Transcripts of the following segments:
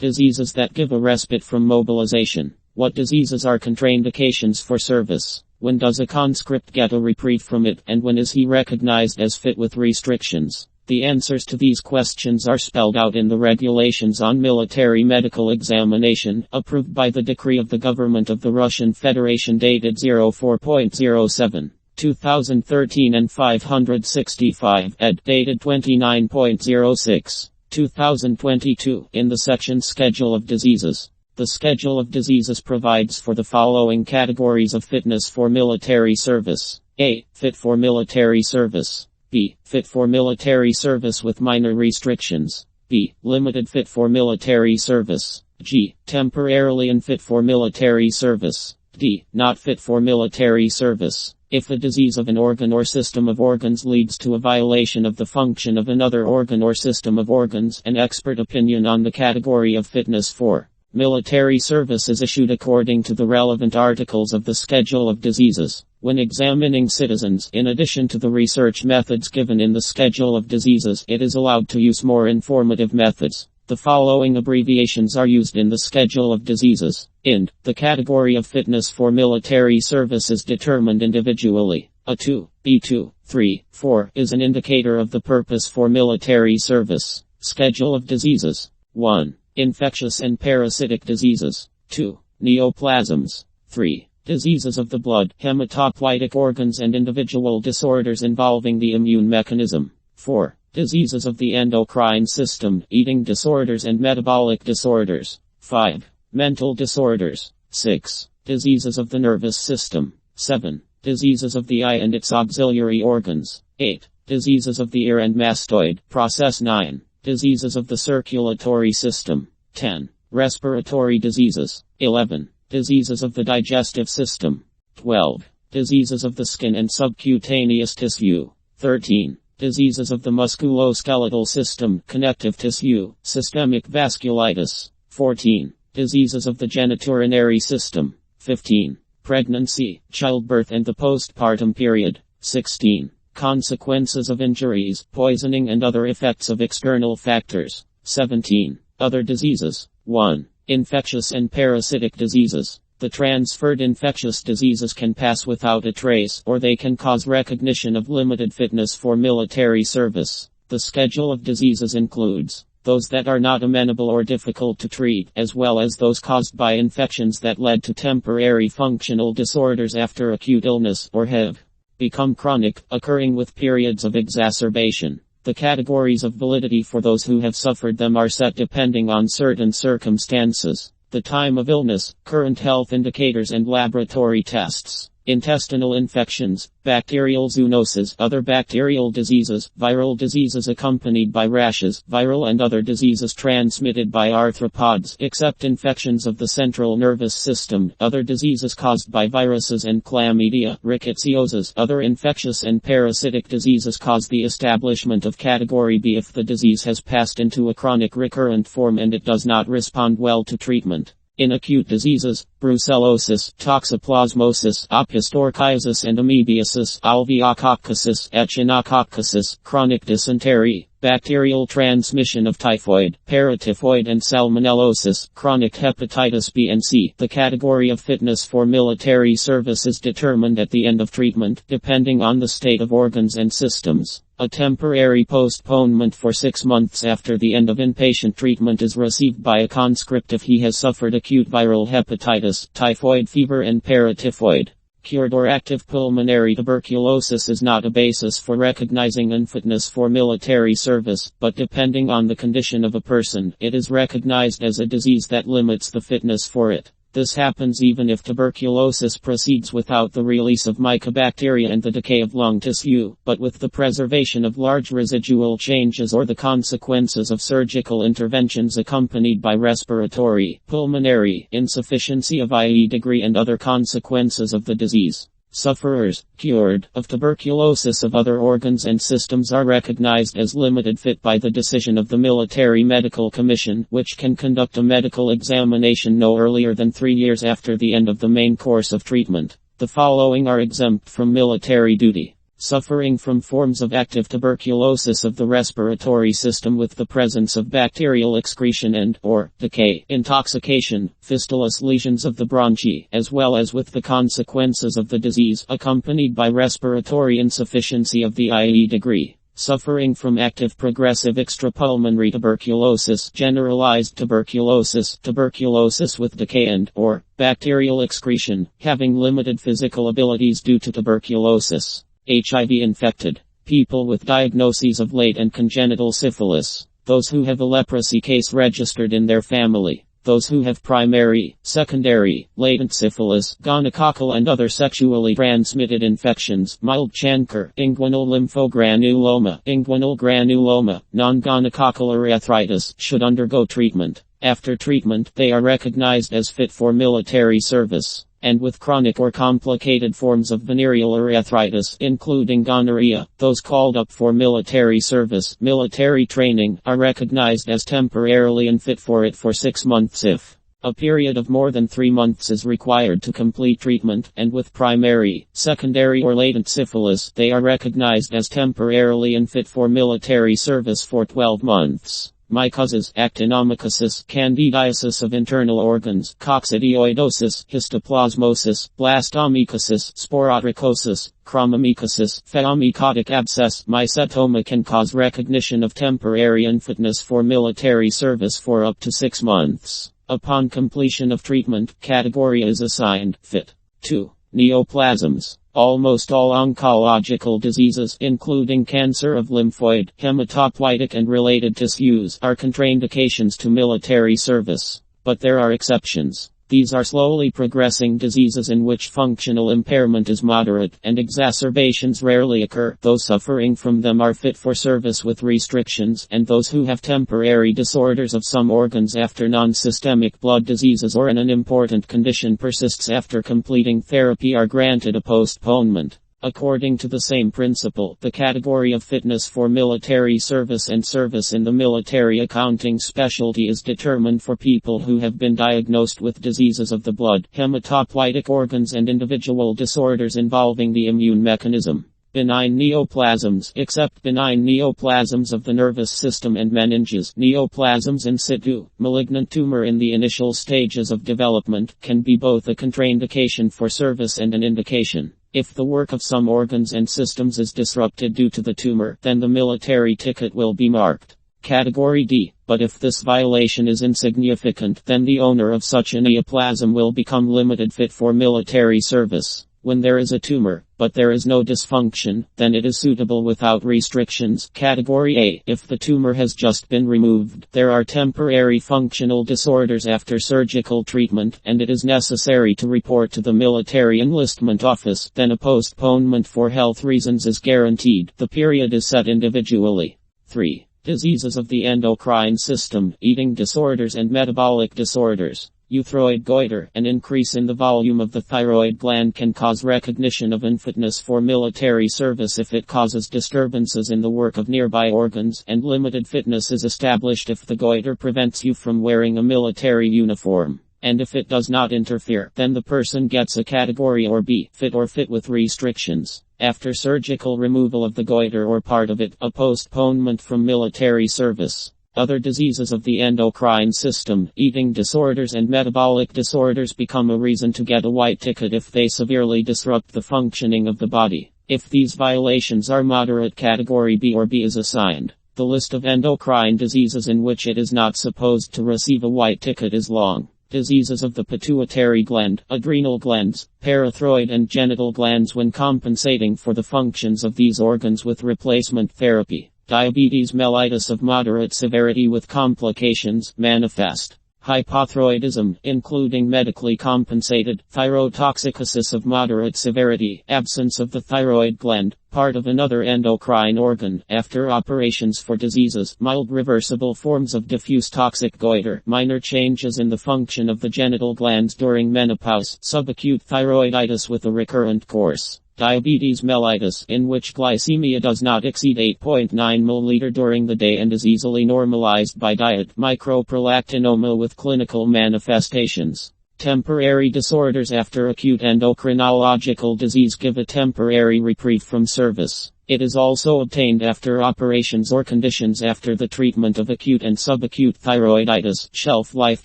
Diseases that give a respite from mobilization. What diseases are contraindications for service? When does a conscript get a reprieve from it, and when is he recognized as fit with restrictions? The answers to these questions are spelled out in the Regulations on Military Medical Examination, approved by the decree of the Government of the Russian Federation dated 04.07. 2013 and 565 ed. dated 29.06. 2022 in the section Schedule of Diseases. The Schedule of Diseases provides for the following categories of fitness for military service. A. Fit for military service. B. Fit for military service with minor restrictions. B. Limited fit for military service. G. Temporarily unfit for military service. D. Not fit for military service. If a disease of an organ or system of organs leads to a violation of the function of another organ or system of organs, an expert opinion on the category of fitness for military service is issued according to the relevant articles of the Schedule of Diseases. When examining citizens, in addition to the research methods given in the Schedule of Diseases, it is allowed to use more informative methods. The following abbreviations are used in the Schedule of Diseases. IND. The category of fitness for military service is determined individually. A2, B2, 3, 4 is an indicator of the purpose for military service. Schedule of Diseases. 1. Infectious and parasitic diseases. 2. Neoplasms. 3. Diseases of the blood, hematopoietic organs and individual disorders involving the immune mechanism. 4. Diseases of the endocrine system, eating disorders and metabolic disorders. 5. Mental disorders. 6. Diseases of the nervous system. 7. Diseases of the eye and its auxiliary organs. 8. Diseases of the ear and mastoid process. 9. Diseases of the circulatory system. 10. Respiratory diseases. 11. Diseases of the digestive system. 12. Diseases of the skin and subcutaneous tissue. 13. Diseases of the musculoskeletal system, connective tissue, systemic vasculitis. 14. Diseases of the genitourinary system. 15. Pregnancy, childbirth and the postpartum period. 16. Consequences of injuries, poisoning and other effects of external factors. 17. Other diseases. 1. Infectious and parasitic diseases. The transferred infectious diseases can pass without a trace, or they can cause recognition of limited fitness for military service. The Schedule of Diseases includes those that are not amenable or difficult to treat, as well as those caused by infections that led to temporary functional disorders after acute illness, or have become chronic, occurring with periods of exacerbation. The categories of validity for those who have suffered them are set depending on certain circumstances, the time of illness, current health indicators and laboratory tests. Intestinal infections, bacterial zoonoses, other bacterial diseases, viral diseases accompanied by rashes, viral and other diseases transmitted by arthropods, except infections of the central nervous system, other diseases caused by viruses and chlamydia, rickettsiosis, other infectious and parasitic diseases cause the establishment of Category B if the disease has passed into a chronic recurrent form and it does not respond well to treatment. In acute diseases, brucellosis, toxoplasmosis, opisthorchiasis and amoebiasis, alveococcosis, echinococcosis, chronic dysentery, bacterial transmission of typhoid, paratyphoid and salmonellosis, chronic hepatitis B and C. The category of fitness for military service is determined at the end of treatment, depending on the state of organs and systems. A temporary postponement for 6 months after the end of inpatient treatment is received by a conscript if he has suffered acute viral hepatitis, typhoid fever and paratyphoid. Cured or active pulmonary tuberculosis is not a basis for recognizing unfitness for military service, but depending on the condition of a person, it is recognized as a disease that limits the fitness for it. This happens even if tuberculosis proceeds without the release of mycobacteria and the decay of lung tissue, but with the preservation of large residual changes or the consequences of surgical interventions accompanied by respiratory, pulmonary, insufficiency of IE degree and other consequences of the disease. Sufferers, cured, of tuberculosis of other organs and systems are recognized as limited fit by the decision of the Military Medical Commission, which can conduct a medical examination no earlier than 3 years after the end of the main course of treatment. The following are exempt from military duty. suffering from forms of active tuberculosis of the respiratory system with the presence of bacterial excretion and or decay, intoxication, fistulous lesions of the bronchi, as well as with the consequences of the disease accompanied by respiratory insufficiency of the IE degree. Suffering from active progressive extrapulmonary tuberculosis, generalized tuberculosis, tuberculosis with decay and or bacterial excretion, having limited physical abilities due to tuberculosis. HIV infected. People with diagnoses of latent congenital syphilis. Those who have a leprosy case registered in their family. Those who have primary, secondary, latent syphilis, gonococcal and other sexually transmitted infections, mild chancre, inguinal lympho-granuloma, non-gonococcal urethritis, should undergo treatment. After treatment, they are recognized as fit for military service. And with chronic or complicated forms of venereal urethritis, including gonorrhea, those called up for military service, military training, are recognized as temporarily unfit for it for 6 months if a period of more than 3 months is required to complete treatment, and with primary, secondary or latent syphilis, they are recognized as temporarily unfit for military service for 12 months. Mycosis, actinomycosis, candidiasis of internal organs, coccidioidosis, histoplasmosis, blastomycosis, sporotrichosis, chromomycosis, phaeomycotic abscess, mycetoma can cause recognition of temporary unfitness for military service for up to 6 months. Upon completion of treatment, category is assigned, fit. 2. Neoplasms. Almost all oncological diseases, including cancer of lymphoid, hematopoietic and related tissues, are contraindications to military service. But there are exceptions. These are slowly progressing diseases in which functional impairment is moderate, and exacerbations rarely occur. Those suffering from them are fit for service with restrictions, and those who have temporary disorders of some organs after non-systemic blood diseases or an unimportant condition persists after completing therapy are granted a postponement. According to the same principle, the category of fitness for military service and service in the military accounting specialty is determined for people who have been diagnosed with diseases of the blood, hematopoietic organs and individual disorders involving the immune mechanism. Benign neoplasms, except benign neoplasms of the nervous system and meninges, neoplasms in situ, malignant tumor in the initial stages of development, can be both a contraindication for service and an indication. If the work of some organs and systems is disrupted due to the tumor, then the military ticket will be marked Category D, but if this violation is insignificant, then the owner of such a neoplasm will become limited fit for military service. When there is a tumor, but there is no dysfunction, then it is suitable without restrictions. Category A. If the tumor has just been removed, there are temporary functional disorders after surgical treatment, and it is necessary to report to the military enlistment office, then a postponement for health reasons is guaranteed. The period is set individually. 3. Diseases of the endocrine system, eating disorders and metabolic disorders. Euthyroid goiter, an increase in the volume of the thyroid gland can cause recognition of unfitness for military service if it causes disturbances in the work of nearby organs, and limited fitness is established if the goiter prevents you from wearing a military uniform. And if it does not interfere, then the person gets a category or B, fit or fit with restrictions. After surgical removal of the goiter or part of it, a postponement from military service. Other diseases of the endocrine system, eating disorders and metabolic disorders become a reason to get a white ticket if they severely disrupt the functioning of the body. If these violations are moderate, category B or B is assigned. The list of endocrine diseases in which it is not supposed to receive a white ticket is long. Diseases of the pituitary gland, adrenal glands, parathyroid and genital glands when compensating for the functions of these organs with replacement therapy. Diabetes mellitus of moderate severity with complications, manifest. Hypothyroidism, including medically compensated, thyrotoxicosis of moderate severity, absence of the thyroid gland, part of another endocrine organ, after operations for diseases, mild reversible forms of diffuse toxic goiter, minor changes in the function of the genital glands during menopause, subacute thyroiditis with a recurrent course. Diabetes mellitus, in which glycemia does not exceed 8.9 ml during the day and is easily normalized by diet. Microprolactinoma with clinical manifestations. Temporary disorders after acute endocrinological disease give a temporary reprieve from service. It is also obtained after operations or conditions after the treatment of acute and subacute thyroiditis, shelf life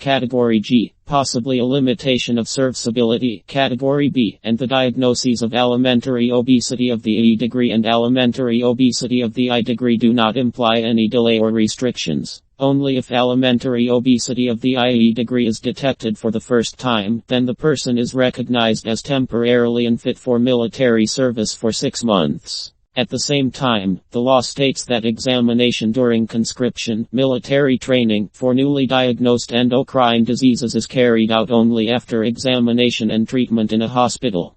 category G, possibly a limitation of serviceability category B, and the diagnoses of alimentary obesity of the E degree and alimentary obesity of the I degree do not imply any delay or restrictions. Only if alimentary obesity of the IE degree is detected for the first time, then the person is recognized as temporarily unfit for military service for 6 months. At the same time, the law states that examination during conscription, military training, for newly diagnosed endocrine diseases is carried out only after examination and treatment in a hospital.